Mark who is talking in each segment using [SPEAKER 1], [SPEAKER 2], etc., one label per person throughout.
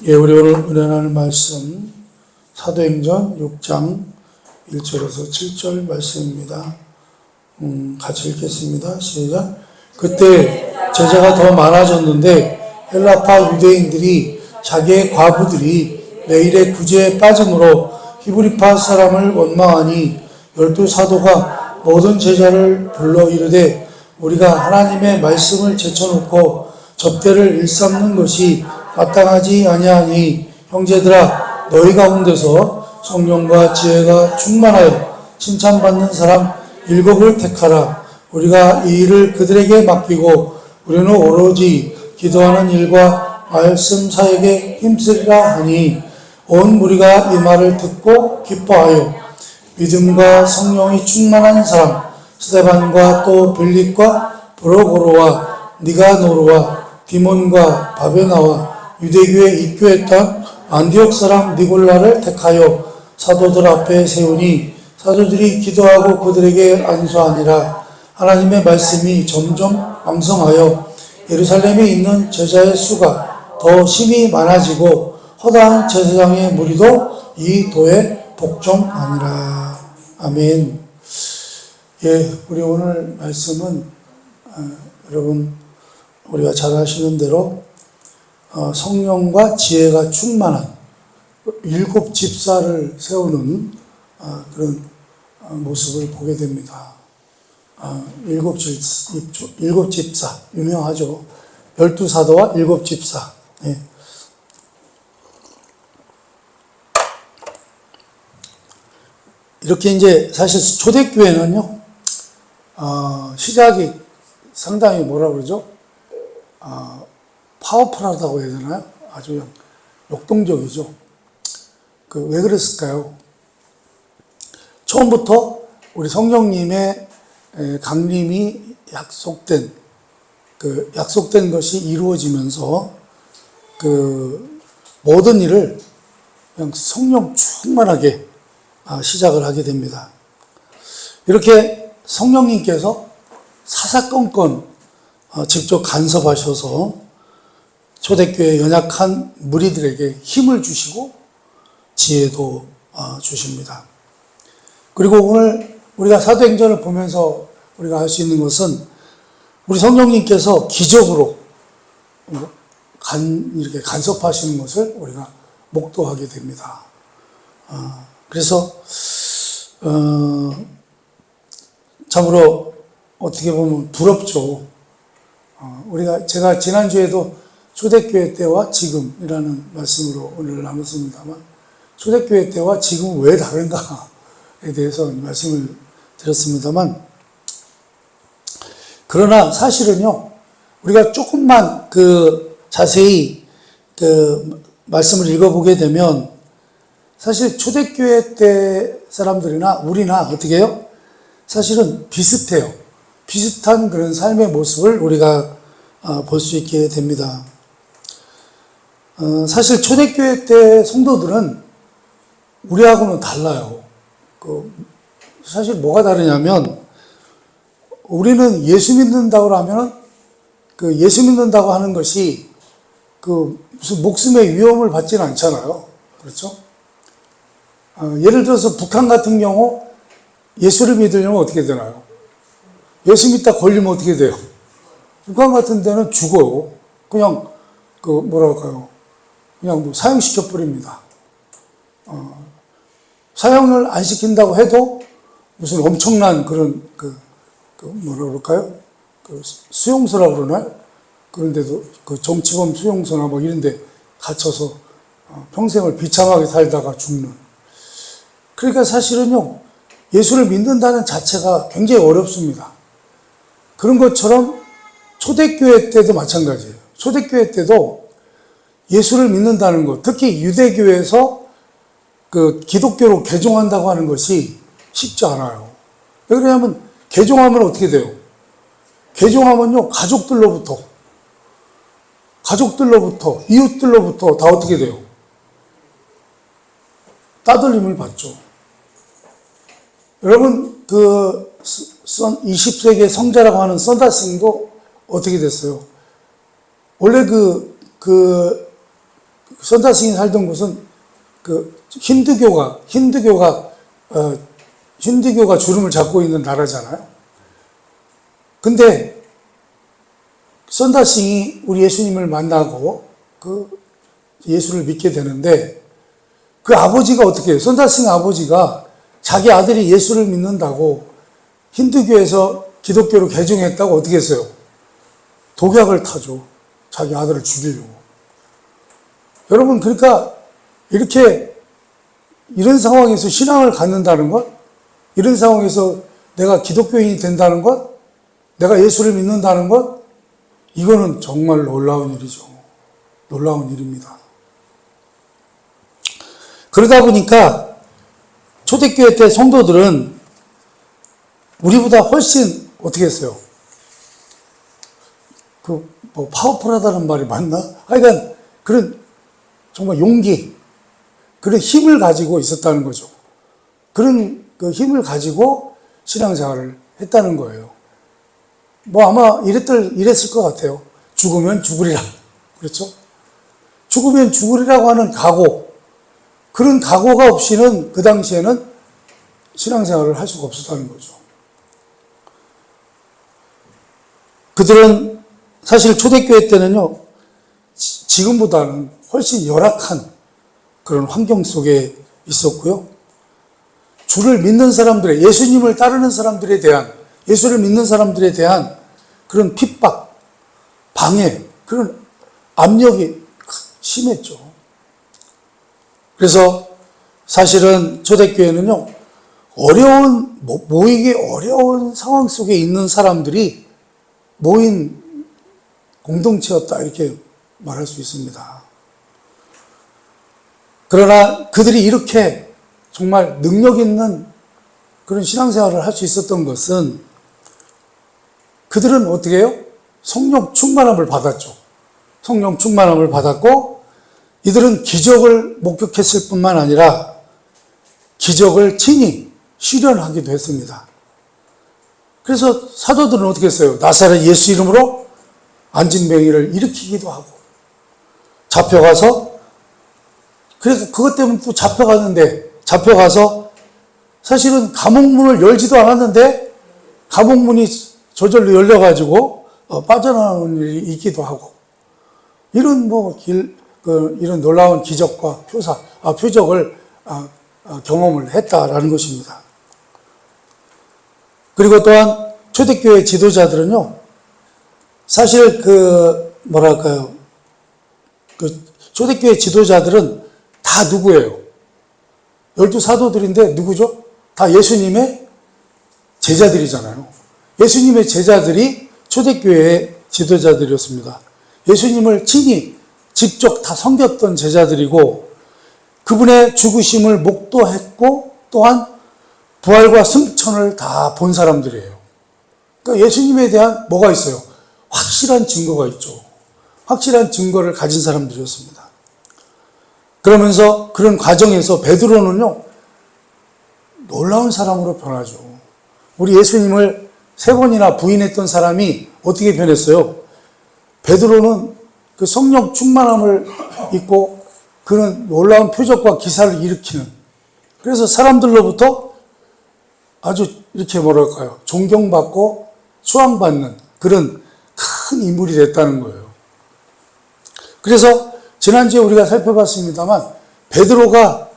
[SPEAKER 1] 예, 우리 오늘 은혜하는 말씀 사도행전 6장 1절에서 7절 말씀입니다. 같이 읽겠습니다. 시작. 그때 제자가 더 많아졌는데 헬라파 유대인들이 자기의 과부들이 매일의 구제에 빠짐으로 히브리파 사람을 원망하니 12사도가 모든 제자를 불러 이르되 우리가 하나님의 말씀을 제쳐놓고 접대를 일삼는 것이 마땅하지 아니하니 형제들아 너희 가운데서 성령과 지혜가 충만하여 칭찬받는 사람 7을 택하라. 우리가 이 일을 그들에게 맡기고 우리는 오로지 기도하는 일과 말씀 사역에 힘쓰리라 하니 온 무리가 이 말을 듣고 기뻐하여 믿음과 성령이 충만한 사람 스데반과 또 빌립과 브로고로와 니가노르와 디몬과 바베나와 유대교에 입교했던 안디옥 사람 니골라를 택하여 사도들 앞에 세우니 사도들이 기도하고 그들에게 안수하니라. 하나님의 말씀이 점점 왕성하여 예루살렘에 있는 제자의 수가 더 심히 많아지고 허다한 제사장의 무리도 이 도에 복종하니라. 아멘. 예, 우리 오늘 말씀은 여러분 우리가 잘 아시는 대로 성령과 지혜가 충만한 7 집사를 세우는 그런 모습을 보게 됩니다. 7 집사 유명하죠. 12사도와 7 집사. 예. 이렇게 이제 사실 초대교회는요, 시작이 상당히 뭐라 그러죠? 파워풀하다고 해야 되나요? 아주 역동적이죠. 왜 그랬을까요? 처음부터 우리 성령님의 강림이 약속된 것이 이루어지면서 모든 일을 그냥 성령 충만하게 시작을 하게 됩니다. 이렇게 성령님께서 사사건건 직접 간섭하셔서 초대교회 연약한 무리들에게 힘을 주시고 지혜도 주십니다. 그리고 오늘 우리가 사도행전을 보면서 우리가 알 수 있는 것은 우리 성령님께서 기적으로 이렇게 간섭하시는 것을 우리가 목도하게 됩니다. 그래서 참으로 어떻게 보면 부럽죠. 제가 지난주에도 초대교회 때와 지금이라는 말씀으로 오늘 나눴습니다만 초대교회 때와 지금은 왜 다른가에 대해서 말씀을 드렸습니다만 그러나 사실은요 우리가 조금만 자세히 말씀을 읽어보게 되면 사실 초대교회 때 사람들이나 우리나 어떻게 해요? 사실은 비슷해요. 비슷한 그런 삶의 모습을 우리가 볼 수 있게 됩니다. 사실 초대교회 때 성도들은 우리하고는 달라요. 사실 뭐가 다르냐면 우리는 예수 믿는다고 하면 예수 믿는다고 하는 것이 무슨 목숨의 위험을 받지는 않잖아요. 그렇죠? 예를 들어서 북한 같은 경우 예수를 믿으려면 어떻게 되나요? 예수 믿다 걸리면 어떻게 돼요? 북한 같은 데는 죽어요. 그냥 뭐랄까요? 그냥 사형시켜버립니다. 사형을 안 시킨다고 해도 무슨 엄청난 그런 뭐라 그럴까요? 수용소라고 그러나요? 그런데도 정치범 수용소나 뭐 이런 데 갇혀서 평생을 비참하게 살다가 죽는. 그러니까 사실은요, 예수를 믿는다는 자체가 굉장히 어렵습니다. 그런 것처럼 초대교회 때도 마찬가지예요. 초대교회 때도 예수를 믿는다는 것, 특히 유대교회에서 기독교로 개종한다고 하는 것이 쉽지 않아요. 왜 그러냐면 개종하면 어떻게 돼요? 개종하면요, 가족들로부터, 이웃들로부터 다 어떻게 돼요? 따돌림을 받죠. 여러분, 20세기의 성자라고 하는 썬다싱도 어떻게 됐어요? 원래 선다싱이 살던 곳은 그 힌두교가 주름을 잡고 있는 나라잖아요. 근데 선다싱이 우리 예수님을 만나고 그 예수를 믿게 되는데 그 아버지가 어떻게 해요? 선다싱 아버지가 자기 아들이 예수를 믿는다고 힌두교에서 기독교로 개종했다고 어떻게 했어요? 독약을 타죠. 자기 아들을 죽이려고. 여러분, 그러니까 이렇게 이런 상황에서 신앙을 갖는다는 것, 이런 상황에서 내가 기독교인이 된다는 것, 내가 예수를 믿는다는 것, 이거는 정말 놀라운 일이죠. 놀라운 일입니다. 그러다 보니까 초대교회 때 성도들은 우리보다 훨씬 어떻게 했어요? 파워풀하다는 말이 맞나? 하여간 그런 정말 용기, 그런 힘을 가지고 있었다는 거죠. 그런 그 힘을 가지고 신앙생활을 했다는 거예요. 아마 이랬을 것 같아요. 죽으면 죽으리라. 그렇죠? 죽으면 죽으리라고 하는 각오, 그런 각오가 없이는 그 당시에는 신앙생활을 할 수가 없었다는 거죠. 그들은 사실 초대교회 때는요, 지금보다는 훨씬 열악한 그런 환경 속에 있었고요. 주를 믿는 사람들의, 예수님을 따르는 사람들에 대한, 예수를 믿는 사람들에 대한 그런 핍박, 방해, 그런 압력이 심했죠. 그래서 사실은 초대교회는요, 모이기 어려운 상황 속에 있는 사람들이 모인 공동체였다, 이렇게 말할 수 있습니다. 그러나 그들이 이렇게 정말 능력 있는 그런 신앙생활을 할 수 있었던 것은 그들은 어떻게 해요? 성령 충만함을 받았죠. 성령 충만함을 받았고 이들은 기적을 목격했을 뿐만 아니라 기적을 친히 실현하기도 했습니다. 그래서 사도들은 어떻게 했어요? 나사렛 예수 이름으로 안진뱅이를 일으키기도 하고 잡혀가서, 그래서 그것 때문에 또 잡혀가서 사실은 감옥문을 열지도 않았는데 감옥문이 저절로 열려가지고 빠져나오는 일이 있기도 하고, 이런 이런 놀라운 기적과 표적을 경험을 했다라는 것입니다. 그리고 또한 초대교회 지도자들은요, 사실 초대교회 지도자들은 다 누구예요? 12사도들인데 누구죠? 다 예수님의 제자들이잖아요. 예수님의 제자들이 초대교회의 지도자들이었습니다. 예수님을 직접 다 섬겼던 제자들이고 그분의 죽으심을 목도했고 또한 부활과 승천을 다 본 사람들이에요. 그러니까 예수님에 대한 뭐가 있어요? 확실한 증거가 있죠. 확실한 증거를 가진 사람들이었습니다. 그러면서 그런 과정에서 베드로는요, 놀라운 사람으로 변하죠. 우리 예수님을 3번이나 부인했던 사람이 어떻게 변했어요? 베드로는 그 성령 충만함을 입고 그런 놀라운 표적과 기사를 일으키는, 그래서 사람들로부터 아주 이렇게 존경받고 수왕받는 그런 큰 인물이 됐다는 거예요. 그래서 지난주에 우리가 살펴봤습니다만 베드로가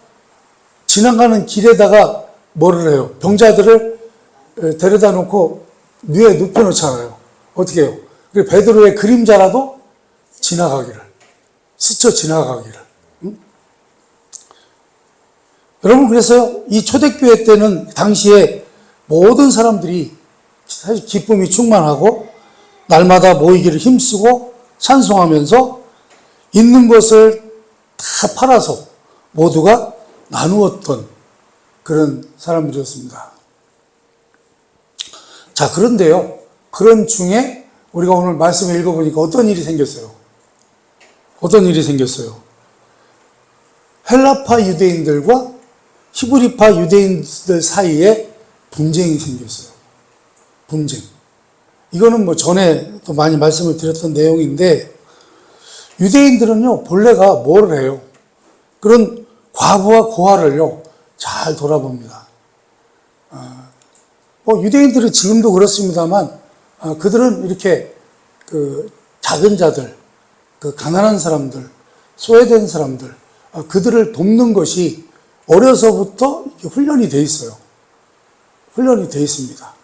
[SPEAKER 1] 지나가는 길에다가 뭐를 해요? 병자들을 데려다 놓고 위에 눕혀놓잖아요. 어떻게 해요? 베드로의 그림자라도 스쳐 지나가기를. 여러분, 그래서 이 초대교회 때는 당시에 모든 사람들이 사실 기쁨이 충만하고 날마다 모이기를 힘쓰고 찬송하면서 있는 것을 다 팔아서 모두가 나누었던 그런 사람들이었습니다. 자, 그런데요, 그런 중에 우리가 오늘 말씀을 읽어보니까 어떤 일이 생겼어요? 헬라파 유대인들과 히브리파 유대인들 사이에 분쟁이 생겼어요. 분쟁. 이거는 전에 또 많이 말씀을 드렸던 내용인데, 유대인들은요, 본래가 뭘 해요? 그런 과부와 고아를요, 잘 돌아봅니다. 유대인들은 지금도 그렇습니다만, 그들은 이렇게 그 작은 자들, 그 가난한 사람들, 소외된 사람들, 그들을 돕는 것이 어려서부터 훈련이 돼 있어요. 훈련이 돼 있습니다.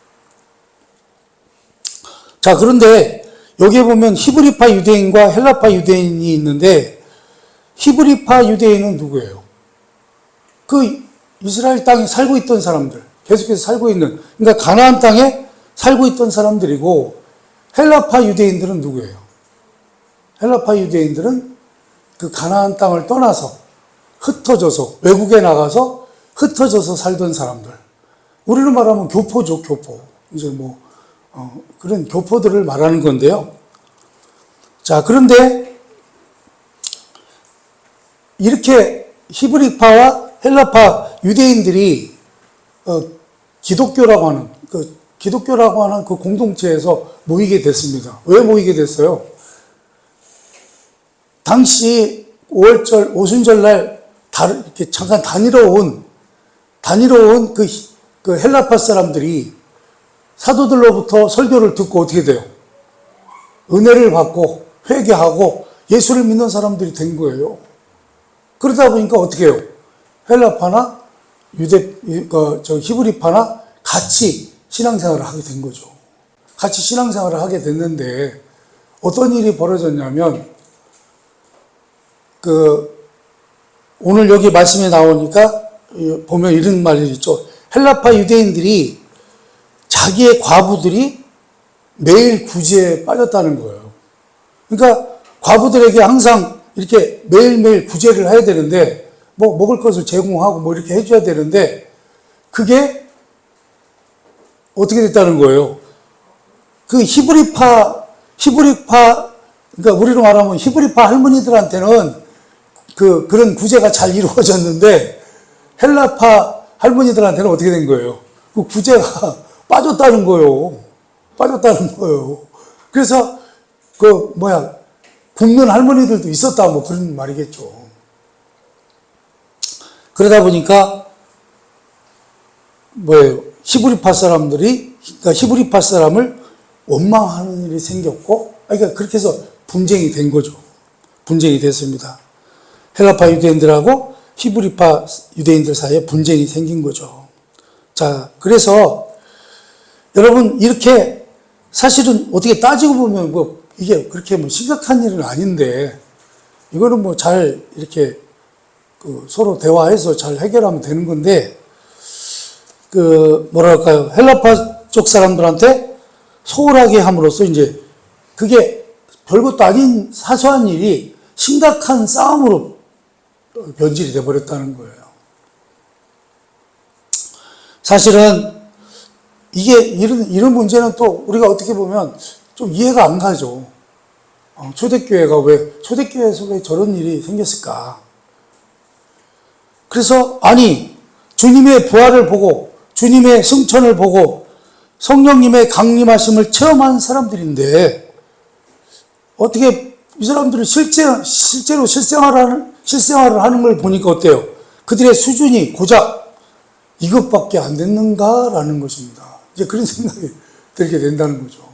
[SPEAKER 1] 자, 그런데 여기에 보면 히브리파 유대인과 헬라파 유대인이 있는데, 히브리파 유대인은 누구예요? 그 이스라엘 땅에 살고 있던 사람들, 계속해서 살고 있는, 그러니까 가나안 땅에 살고 있던 사람들이고, 헬라파 유대인들은 누구예요? 헬라파 유대인들은 그 가나안 땅을 떠나서 흩어져서, 외국에 나가서 흩어져서 살던 사람들. 우리는 말하면 교포죠, 교포. 이제 그런 교포들을 말하는 건데요. 자, 그런데 이렇게 히브리파와 헬라파 유대인들이 기독교라고 하는 그 공동체에서 모이게 됐습니다. 왜 모이게 됐어요? 당시 5월절, 오순절날 이렇게 잠깐 다니러 온 그 헬라파 사람들이 사도들로부터 설교를 듣고 어떻게 돼요? 은혜를 받고 회개하고 예수를 믿는 사람들이 된 거예요. 그러다 보니까 어떻게 해요? 헬라파나 히브리파나 같이 신앙생활을 하게 된 거죠. 같이 신앙생활을 하게 됐는데 어떤 일이 벌어졌냐면 오늘 여기 말씀에 나오니까 보면 이런 말이 있죠. 헬라파 유대인들이 자기의 과부들이 매일 구제에 빠졌다는 거예요. 그러니까 과부들에게 항상 이렇게 매일매일 구제를 해야 되는데 먹을 것을 제공하고 이렇게 해줘야 되는데 그게 어떻게 됐다는 거예요? 그 히브리파 그러니까 우리로 말하면 히브리파 할머니들한테는 그런 구제가 잘 이루어졌는데 헬라파 할머니들한테는 어떻게 된 거예요? 그 구제가 빠졌다는 거예요. 그래서 굶는 할머니들도 있었다 그런 말이겠죠. 그러다 보니까 히브리파 사람을 원망하는 일이 생겼고, 그러니까 그렇게 해서 분쟁이 된 거죠. 분쟁이 됐습니다. 헬라파 유대인들하고 히브리파 유대인들 사이에 분쟁이 생긴 거죠. 자, 그래서 여러분 이렇게 사실은 어떻게 따지고 보면 이게 그렇게 심각한 일은 아닌데 이거는 잘 이렇게 서로 대화해서 잘 해결하면 되는 건데 헬라파 쪽 사람들한테 소홀하게 함으로써 이제 그게 별것도 아닌 사소한 일이 심각한 싸움으로 변질이 돼버렸다는 거예요. 사실은 이런 문제는 또 우리가 어떻게 보면 좀 이해가 안 가죠. 초대교회에서 왜 저런 일이 생겼을까? 그래서, 주님의 부활을 보고, 주님의 승천을 보고, 성령님의 강림하심을 체험한 사람들인데, 어떻게 이 사람들이 실제로 실생활을 하는 걸 보니까 어때요? 그들의 수준이 고작 이것밖에 안 됐는가라는 것입니다. 이제 그런 생각이 들게 된다는 거죠.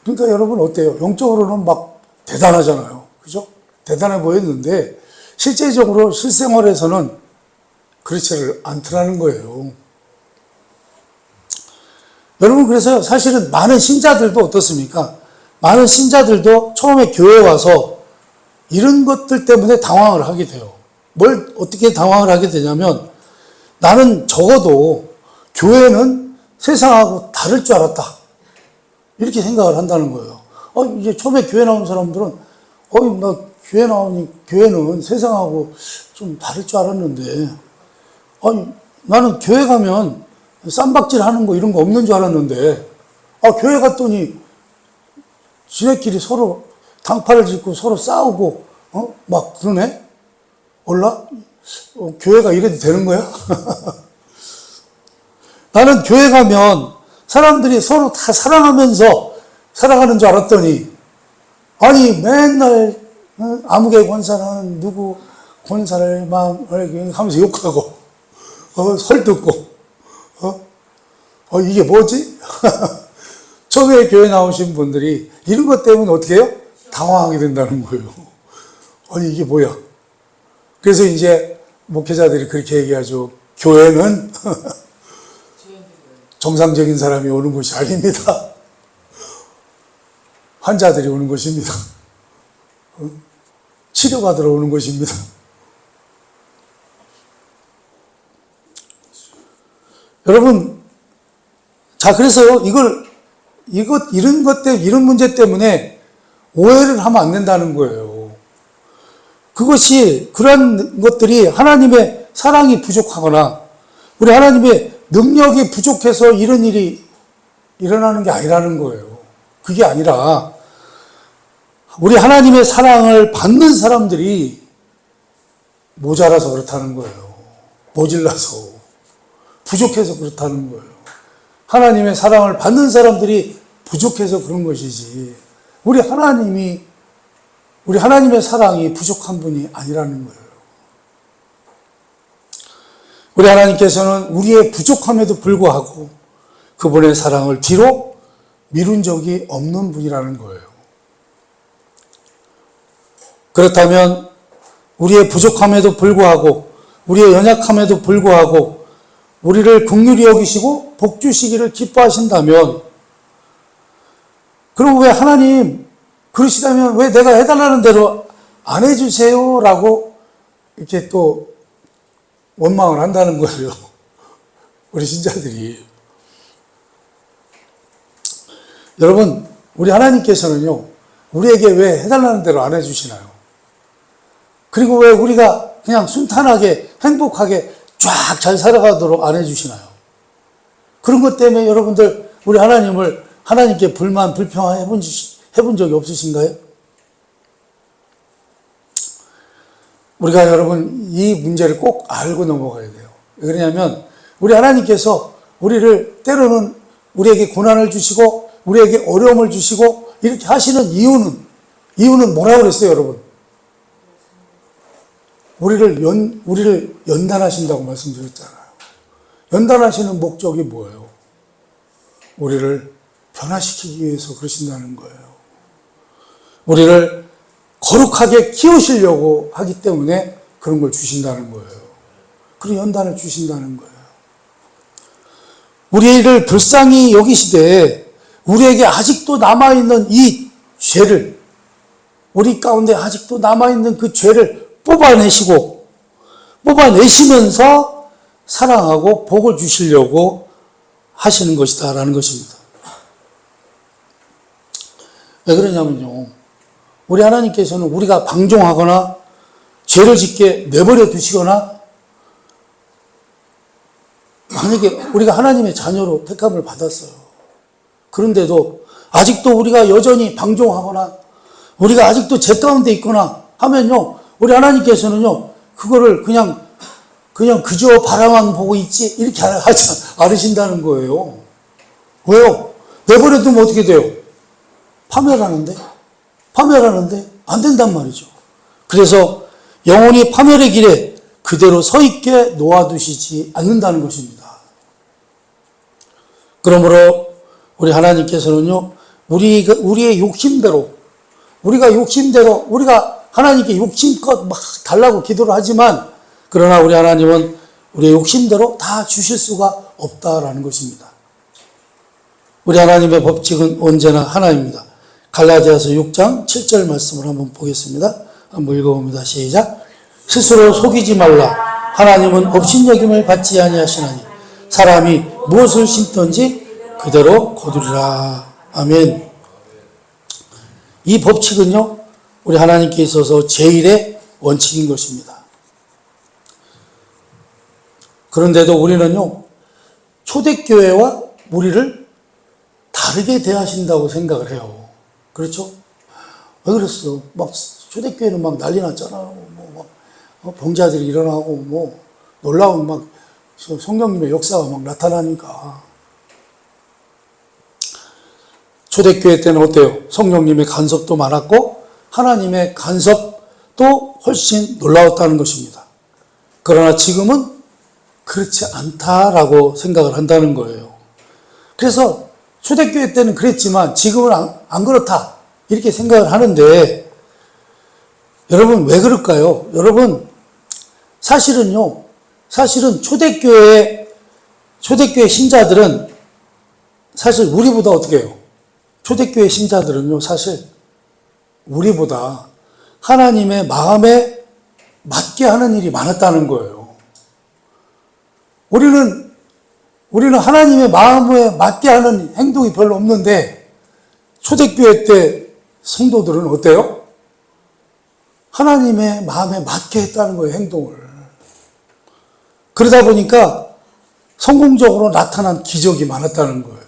[SPEAKER 1] 그러니까 여러분 어때요? 영적으로는 대단하잖아요. 그죠? 대단해 보였는데, 실제적으로 실생활에서는 그렇지를 않더라는 거예요. 여러분, 그래서 사실은 많은 신자들도 어떻습니까? 많은 신자들도 처음에 교회에 와서 이런 것들 때문에 당황을 하게 돼요. 뭘 어떻게 당황을 하게 되냐면 나는 적어도 교회는 세상하고 다를 줄 알았다. 이렇게 생각을 한다는 거예요. 이제 처음에 교회 나온 사람들은 나 교회 나오니 교회는 세상하고 좀 다를 줄 알았는데 나는 교회 가면 쌈박질 하는 거 이런 거 없는 줄 알았는데 교회 갔더니 지네끼리 서로 당파를 짓고 서로 싸우고 그러네? 몰라? 교회가 이래도 되는 거야? 나는 교회 가면 사람들이 서로 다 사랑하면서 살아가는 줄 알았더니, 아니, 맨날, 암흑의 권사는 누구 권사를 막 하면서 욕하고, 설득고, 이게 뭐지? 처음에 교회 나오신 분들이 이런 것 때문에 어떻게 해요? 당황하게 된다는 거예요. 아니, 이게 뭐야? 그래서 이제 목회자들이 그렇게 얘기하죠. 교회는 정상적인 사람이 오는 곳이 아닙니다. 환자들이 오는 곳입니다. 치료받으러 오는 곳입니다. 여러분, 자, 그래서 이런 것 때문에, 이런 문제 때문에 오해를 하면 안 된다는 거예요. 그것이, 그런 것들이 하나님의 사랑이 부족하거나, 우리 하나님의 능력이 부족해서 이런 일이 일어나는 게 아니라는 거예요. 그게 아니라, 우리 하나님의 사랑을 받는 사람들이 모자라서 그렇다는 거예요. 모질라서. 부족해서 그렇다는 거예요. 하나님의 사랑을 받는 사람들이 부족해서 그런 것이지, 우리 하나님의 사랑이 부족한 분이 아니라는 거예요. 우리 하나님께서는 우리의 부족함에도 불구하고 그분의 사랑을 뒤로 미룬 적이 없는 분이라는 거예요. 그렇다면 우리의 부족함에도 불구하고, 우리의 연약함에도 불구하고 우리를 긍휼히 여기시고 복 주시기를 기뻐하신다면, 그럼 왜 하나님 그러시다면 왜 내가 해달라는 대로 안 해주세요? 라고 이렇게 또 원망을 한다는 거예요. 우리 신자들이. 여러분, 우리 하나님께서는요, 우리에게 왜 해달라는 대로 안 해주시나요? 그리고 왜 우리가 그냥 순탄하게 행복하게 쫙 잘 살아가도록 안 해주시나요? 그런 것 때문에 여러분들 우리 하나님께 불만 불평 해본 적이 없으신가요? 우리가 여러분 이 문제를 꼭 알고 넘어가야 돼요. 왜 그러냐면 우리 하나님께서 우리를 때로는 우리에게 고난을 주시고 우리에게 어려움을 주시고 이렇게 하시는 이유는 뭐라고 그랬어요, 여러분? 우리를 연단하신다고 말씀드렸잖아요. 연단하시는 목적이 뭐예요? 우리를 변화시키기 위해서 그러신다는 거예요. 우리를 거룩하게 키우시려고 하기 때문에 그런 걸 주신다는 거예요. 그런 연단을 주신다는 거예요. 우리를 불쌍히 여기시되 우리에게 아직도 남아있는 이 죄를, 우리 가운데 아직도 남아있는 그 죄를 뽑아내시면서 사랑하고 복을 주시려고 하시는 것이다라는 것입니다. 왜 그러냐면요, 우리 하나님께서는 우리가 방종하거나 죄를 짓게 내버려 두시거나, 만약에 우리가 하나님의 자녀로 택함을 받았어요. 그런데도 아직도 우리가 여전히 방종하거나 우리가 아직도 죄 가운데 있거나 하면요, 우리 하나님께서는요, 그거를 그냥 그저 바라만 보고 있지 이렇게 하지 않으신다는 거예요. 왜요? 내버려 두면 어떻게 돼요? 파멸하는데 안 된단 말이죠. 그래서 영원히 파멸의 길에 그대로 서 있게 놓아두시지 않는다는 것입니다. 그러므로 우리 하나님께서는요, 우리의 욕심대로 우리가 하나님께 욕심껏 막 달라고 기도를 하지만, 그러나 우리 하나님은 우리의 욕심대로 다 주실 수가 없다라는 것입니다. 우리 하나님의 법칙은 언제나 하나입니다. 갈라디아서 6장 7절 말씀을 한번 보겠습니다. 한번 읽어봅니다. 시작. 스스로 속이지 말라. 하나님은 업신여김을 받지 아니하시나니 사람이 무엇을 심든지 그대로 거두리라. 아멘. 이 법칙은요, 우리 하나님께 있어서 제일의 원칙인 것입니다. 그런데도 우리는요, 초대교회와 우리를 다르게 대하신다고 생각을 해요. 그렇죠? 왜 그랬어? 막 초대교회는 막 난리 났잖아요. 병자들이 일어나고 놀라운 막 성령님의 역사가 막 나타나니까. 초대교회 때는 어때요? 성령님의 간섭도 많았고 하나님의 간섭도 훨씬 놀라웠다는 것입니다. 그러나 지금은 그렇지 않다라고 생각을 한다는 거예요. 그래서 초대교회 때는 그랬지만 지금은 안 그렇다 이렇게 생각을 하는데, 여러분 왜 그럴까요? 여러분 사실은 초대교회 신자들은 사실 우리보다 어떻게 해요? 초대교회 신자들은요, 사실 우리보다 하나님의 마음에 맞게 하는 일이 많았다는 거예요. 우리는 하나님의 마음에 맞게 하는 행동이 별로 없는데, 초대교회 때 성도들은 어때요? 하나님의 마음에 맞게 했다는 거예요, 행동을. 그러다 보니까 성공적으로 나타난 기적이 많았다는 거예요.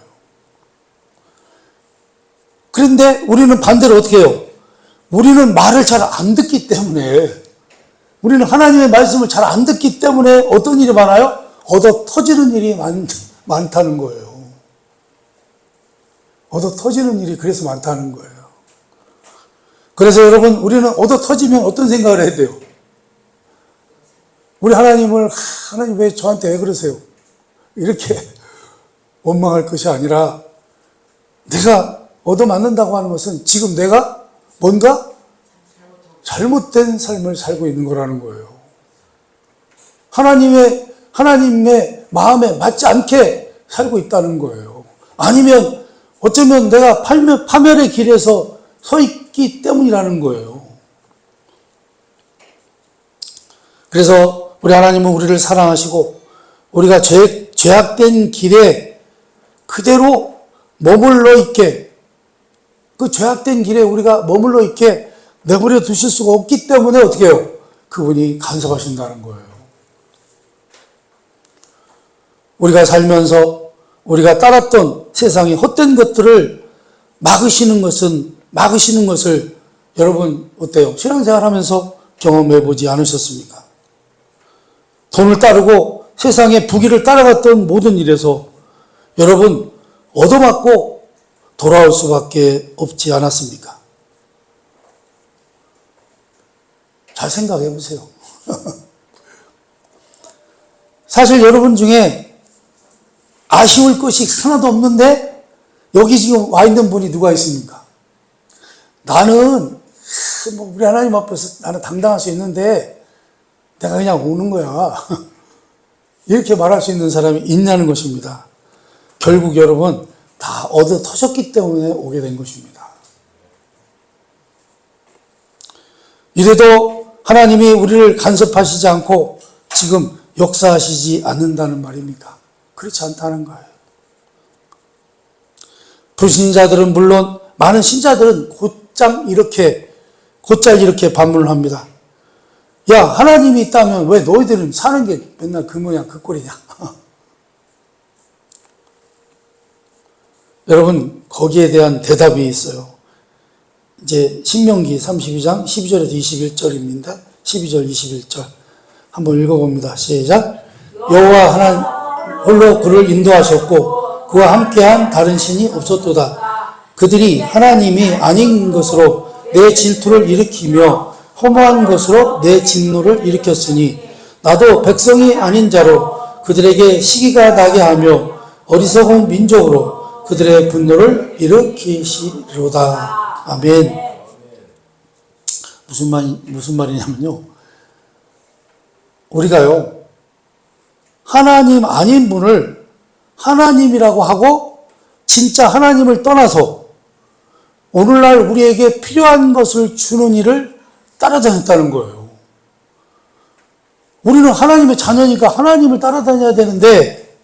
[SPEAKER 1] 그런데 우리는 반대로 어떻게 해요? 우리는 말을 잘 안 듣기 때문에, 우리는 하나님의 말씀을 잘 안 듣기 때문에 어떤 일이 많아요? 얻어 터지는 일이 많다는 거예요. 얻어 터지는 일이 그래서 많다는 거예요. 그래서 여러분, 우리는 얻어 터지면 어떤 생각을 해야 돼요? 우리 하나님 왜 저한테 왜 그러세요? 이렇게 원망할 것이 아니라, 내가 얻어맞는다고 하는 것은 지금 내가 뭔가 잘못된 삶을 살고 있는 거라는 거예요. 하나님의 마음에 맞지 않게 살고 있다는 거예요. 아니면 어쩌면 내가 파멸의 길에서 서 있기 때문이라는 거예요. 그래서 우리 하나님은 우리를 사랑하시고 우리가 죄악된 길에 그대로 머물러 있게, 그 죄악된 길에 우리가 머물러 있게 내버려 두실 수가 없기 때문에 어떻게 해요? 그분이 간섭하신다는 거예요. 우리가 살면서 우리가 따랐던 세상의 헛된 것들을 막으시는 것을 여러분 어때요? 신앙생활 하면서 경험해 보지 않으셨습니까? 돈을 따르고 세상의 부귀를 따라갔던 모든 일에서 여러분 얻어맞고 돌아올 수밖에 없지 않았습니까? 잘 생각해 보세요. 사실 여러분 중에 아쉬울 것이 하나도 없는데 여기 지금 와 있는 분이 누가 있습니까? 나는 우리 하나님 앞에서 나는 당당할 수 있는데 내가 그냥 오는 거야. 이렇게 말할 수 있는 사람이 있냐는 것입니다. 결국 여러분 다 얻어 터졌기 때문에 오게 된 것입니다. 이래도 하나님이 우리를 간섭하시지 않고 지금 역사하시지 않는다는 말입니까? 그렇지 않다는 거예요. 불신자들은 물론 많은 신자들은 곧잘 이렇게 반문을 합니다. 야, 하나님이 있다면 왜 너희들은 사는 게 맨날 그 모양 그 꼴이냐? 여러분, 거기에 대한 대답이 있어요. 이제 신명기 32장 12절에서 21절입니다. 12절, 21절. 한번 읽어봅니다. 시작. 여호와 하나님 홀로 그를 인도하셨고 그와 함께한 다른 신이 없었도다. 그들이 하나님이 아닌 것으로 내 질투를 일으키며 허무한 것으로 내 진노를 일으켰으니 나도 백성이 아닌 자로 그들에게 시기가 나게 하며 어리석은 민족으로 그들의 분노를 일으키시리로다. 아멘. 무슨 말이냐면요. 우리가요, 하나님 아닌 분을 하나님이라고 하고 진짜 하나님을 떠나서 오늘날 우리에게 필요한 것을 주는 일을 따라다녔다는 거예요. 우리는 하나님의 자녀니까 하나님을 따라다녀야 되는데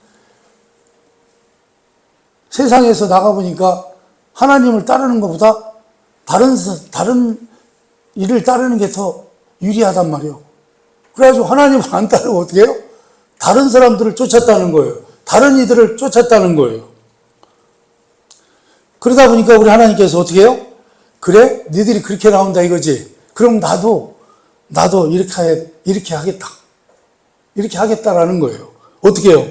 [SPEAKER 1] 세상에서 나가보니까 하나님을 따르는 것보다 다른 일을 따르는 게 더 유리하단 말이에요. 그래가지고 하나님을 안 따르고 어떻게 해요? 다른 사람들을 쫓았다는 거예요. 다른 이들을 쫓았다는 거예요. 그러다 보니까 우리 하나님께서 어떻게 해요? 그래? 니들이 그렇게 나온다 이거지. 그럼 나도 이렇게 하겠다. 이렇게 하겠다라는 거예요. 어떻게 해요?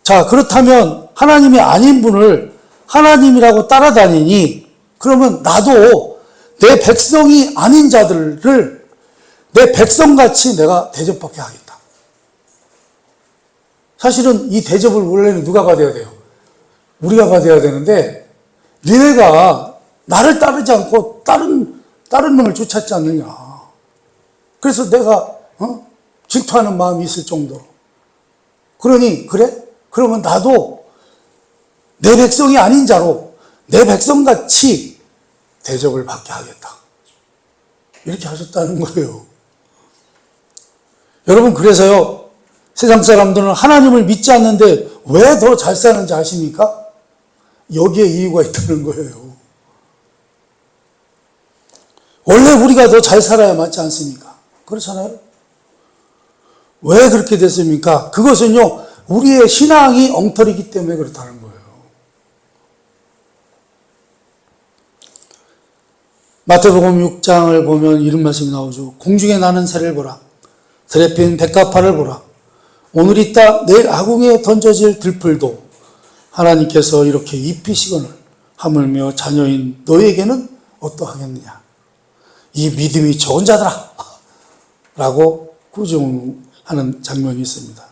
[SPEAKER 1] 자, 그렇다면 하나님이 아닌 분을 하나님이라고 따라다니니 그러면 나도 내 백성이 아닌 자들을 내 백성같이 내가 대접받게 하겠다. 사실은 이 대접을 원래는 누가 받아야 돼요? 우리가 받아야 되는데 니네가 나를 따르지 않고 다른 놈을 쫓았지 않느냐. 그래서 내가 질투하는 마음이 있을 정도로. 그러니 그래? 그러면 나도 내 백성이 아닌 자로 내 백성같이 대접을 받게 하겠다. 이렇게 하셨다는 거예요. 여러분, 그래서요, 세상 사람들은 하나님을 믿지 않는데 왜 더 잘 사는지 아십니까? 여기에 이유가 있다는 거예요. 원래 우리가 더 잘 살아야 맞지 않습니까? 그렇잖아요? 왜 그렇게 됐습니까? 그것은요, 우리의 신앙이 엉터리이기 때문에 그렇다는 거예요. 마태복음 6장을 보면 이런 말씀이 나오죠. 공중에 나는 새를 보라. 들에 핀 백합화를 보라. 오늘 있다 내일 아궁이에 던져질 들풀도 하나님께서 이렇게 입히시거늘 하물며 자녀인 너에게는 어떠하겠느냐. 이 믿음이 적은 자들아 라고 구정하는 장면이 있습니다.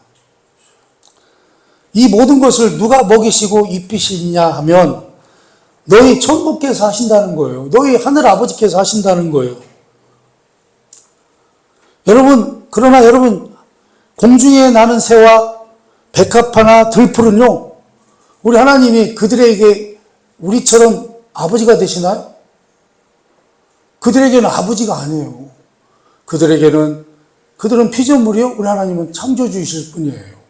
[SPEAKER 1] 이 모든 것을 누가 먹이시고 입히시냐 하면 너희 천부께서 하신다는 거예요. 너희 하늘 아버지께서 하신다는 거예요. 그러나 여러분, 공중에 나는 새와 백합화나 들풀은요, 우리 하나님이 그들에게 우리처럼 아버지가 되시나요? 그들에게는 아버지가 아니에요. 그들은 피조물이요, 우리 하나님은 창조주이실 뿐이에요.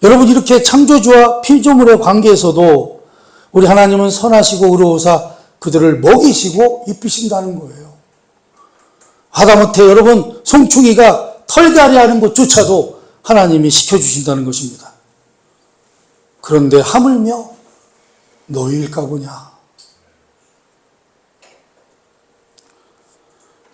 [SPEAKER 1] 여러분, 이렇게 창조주와 피조물의 관계에서도 우리 하나님은 선하시고 의로우사 그들을 먹이시고 입히신다는 거예요. 하다못해 여러분, 송충이가 털갈이 하는 것조차도 하나님이 시켜주신다는 것입니다. 그런데 하물며 너희일까 보냐.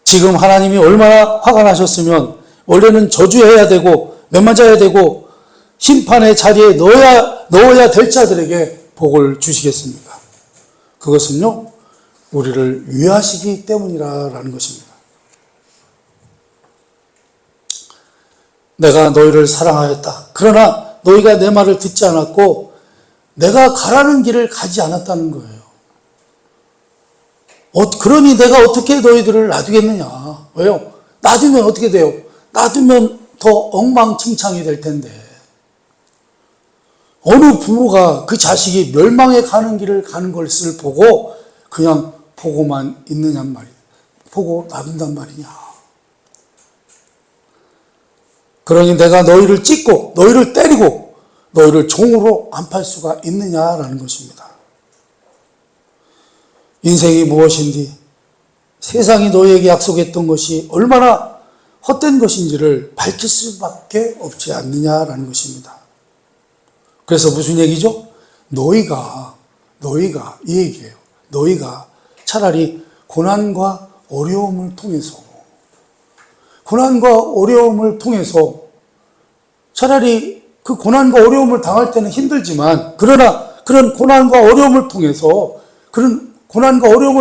[SPEAKER 1] 지금 하나님이 얼마나 화가 나셨으면 원래는 저주해야 되고 매맞아야 되고 심판의 자리에 넣어야 될 자들에게 복을 주시겠습니까? 그것은요, 우리를 위하시기 때문이라는 것입니다. 내가 너희를 사랑하였다. 그러나 너희가 내 말을 듣지 않았고 내가 가라는 길을 가지 않았다는 거예요. 그러니 내가 어떻게 너희들을 놔두겠느냐. 왜요? 놔두면 어떻게 돼요? 놔두면 더 엉망진창이 될 텐데. 어느 부모가 그 자식이 멸망에 가는 길을 가는 것을 보고 그냥 보고만 있느냔 말이야. 보고 놔둔단 말이냐. 그러니 내가 너희를 찢고 너희를 때리고 너희를 종으로 안 팔 수가 있느냐라는 것입니다. 인생이 무엇인지 세상이 너희에게 약속했던 것이 얼마나 헛된 것인지를 밝힐 수밖에 없지 않느냐라는 것입니다. 그래서 무슨 얘기죠? 너희가 이 얘기예요. 너희가 차라리 고난과 어려움을 통해서 차라리 그 고난과 어려움을 당할 때는 힘들지만 그러나 그런 고난과 어려움을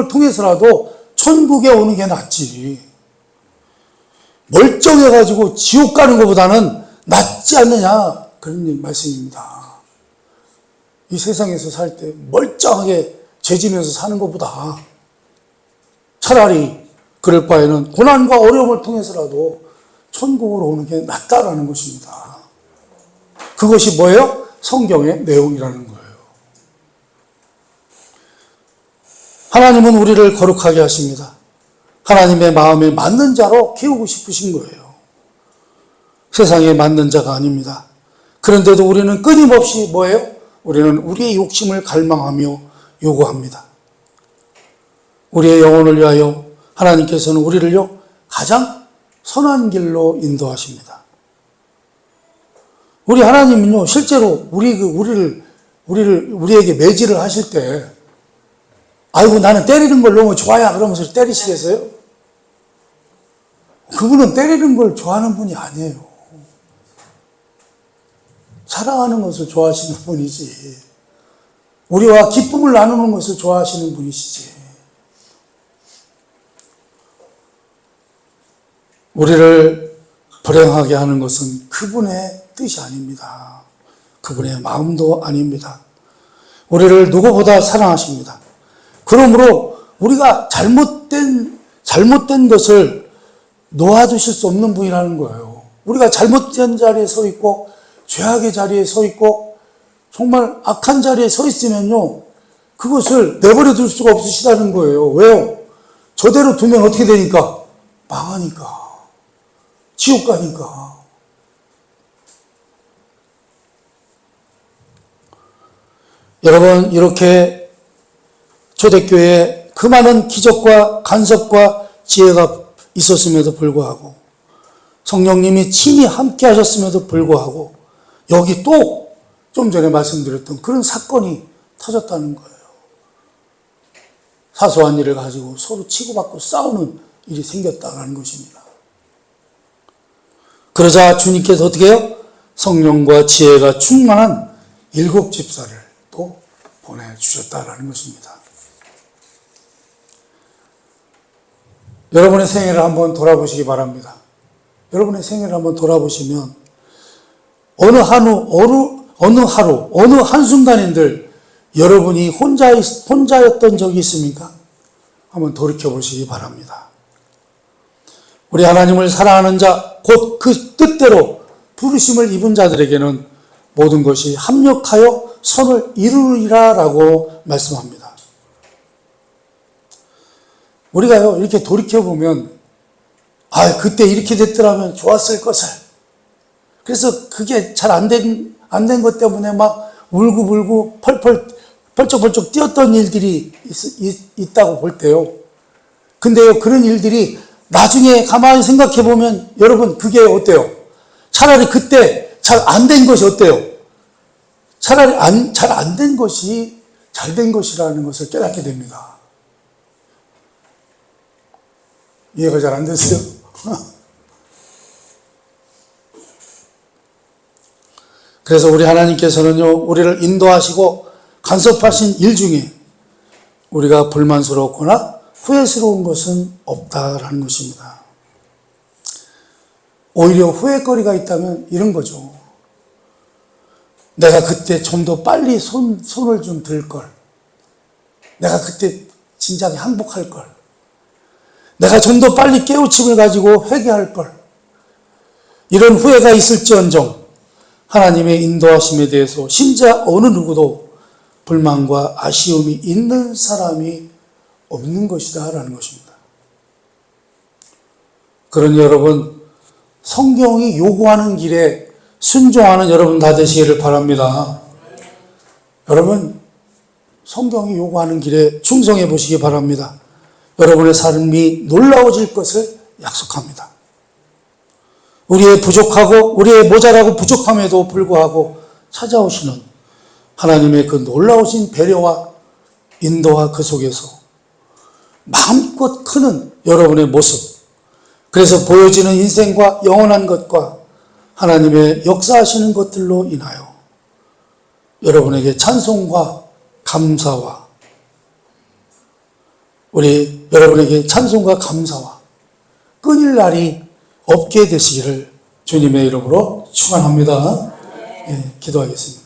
[SPEAKER 1] 통해서라도 천국에 오는 게 낫지. 멀쩡해가지고 지옥 가는 것보다는 낫지 않느냐. 그런 말씀입니다. 이 세상에서 살 때 멀쩡하게 죄지면서 사는 것보다 차라리 그럴 바에는 고난과 어려움을 통해서라도 천국으로 오는 게 낫다라는 것입니다. 그것이 뭐예요? 성경의 내용이라는 거예요. 하나님은 우리를 거룩하게 하십니다. 하나님의 마음에 맞는 자로 키우고 싶으신 거예요. 세상에 맞는 자가 아닙니다. 그런데도 우리는 끊임없이 뭐예요? 우리는 우리의 욕심을 갈망하며 요구합니다. 우리의 영혼을 위하여 하나님께서는 우리를요, 가장 선한 길로 인도하십니다. 우리 하나님은요, 실제로 우리에게 매질을 하실 때, 아이고, 나는 때리는 걸 너무 좋아야 그러면서 때리시겠어요? 그분은 때리는 걸 좋아하는 분이 아니에요. 사랑하는 것을 좋아하시는 분이지. 우리와 기쁨을 나누는 것을 좋아하시는 분이시지. 우리를 불행하게 하는 것은 그분의 뜻이 아닙니다. 그분의 마음도 아닙니다. 우리를 누구보다 사랑하십니다. 그러므로 우리가 잘못된 것을 놓아두실 수 없는 분이라는 거예요. 우리가 잘못된 자리에 서 있고 죄악의 자리에 서 있고 정말 악한 자리에 서 있으면요, 그것을 내버려 둘 수가 없으시다는 거예요. 왜요? 저대로 두면 어떻게 되니까? 망하니까. 지옥 가니까. 여러분, 이렇게 초대교회에 그 많은 기적과 간섭과 지혜가 있었음에도 불구하고, 성령님이 친히 함께 하셨음에도 불구하고, 여기 또 좀 전에 말씀드렸던 그런 사건이 터졌다는 거예요. 사소한 일을 가지고 서로 치고받고 싸우는 일이 생겼다는 것입니다. 그러자 주님께서 어떻게 해요? 성령과 지혜가 충만한 7 집사를 또 보내주셨다는 것입니다. 여러분의 생애를 한번 돌아보시기 바랍니다. 여러분의 생애를 한번 돌아보시면 어느 하루, 어느 한순간인들 여러분이 혼자였던 적이 있습니까? 한번 돌이켜보시기 바랍니다. 우리 하나님을 사랑하는 자, 곧 그 뜻대로 부르심을 입은 자들에게는 모든 것이 합력하여 선을 이루리라 라고 말씀합니다. 우리가요, 이렇게 돌이켜보면, 그때 이렇게 됐더라면 좋았을 것을. 그래서 그게 잘 안 된 것 때문에 막 울고불고 펄쩍펄쩍 뛰었던 일들이 있다고 볼 때요. 근데요, 그런 일들이 나중에 가만히 생각해 보면 여러분, 그게 어때요? 차라리 그때 잘 안 된 것이 어때요? 차라리 잘 안 된 것이 잘 된 것이라는 것을 깨닫게 됩니다. 이해가 잘 안 됐어요? 그래서 우리 하나님께서는요, 우리를 인도하시고 간섭하신 일 중에 우리가 불만스럽거나 후회스러운 것은 없다라는 것입니다. 오히려 후회거리가 있다면 이런 거죠. 내가 그때 좀 더 빨리 손을 좀 들 걸. 내가 그때 진작에 항복할 걸. 내가 좀 더 빨리 깨우침을 가지고 회개할 걸. 이런 후회가 있을지언정 하나님의 인도하심에 대해서 심지어 어느 누구도 불만과 아쉬움이 있는 사람이 없는 것이다 라는 것입니다. 그러니 여러분, 성경이 요구하는 길에 순종하는 여러분 다 되시기를 바랍니다. 여러분, 성경이 요구하는 길에 충성해 보시기 바랍니다. 여러분의 삶이 놀라워질 것을 약속합니다. 우리의 부족하고 우리의 모자라고 부족함에도 불구하고 찾아오시는 하나님의 그 놀라우신 배려와 인도와 그 속에서 마음껏 크는 여러분의 모습, 그래서 보여지는 인생과 영원한 것과 하나님의 역사하시는 것들로 인하여 여러분에게 찬송과 감사와 여러분에게 찬송과 감사와 끊일 날이 없게 되시기를 주님의 이름으로 축원합니다. 기도하겠습니다.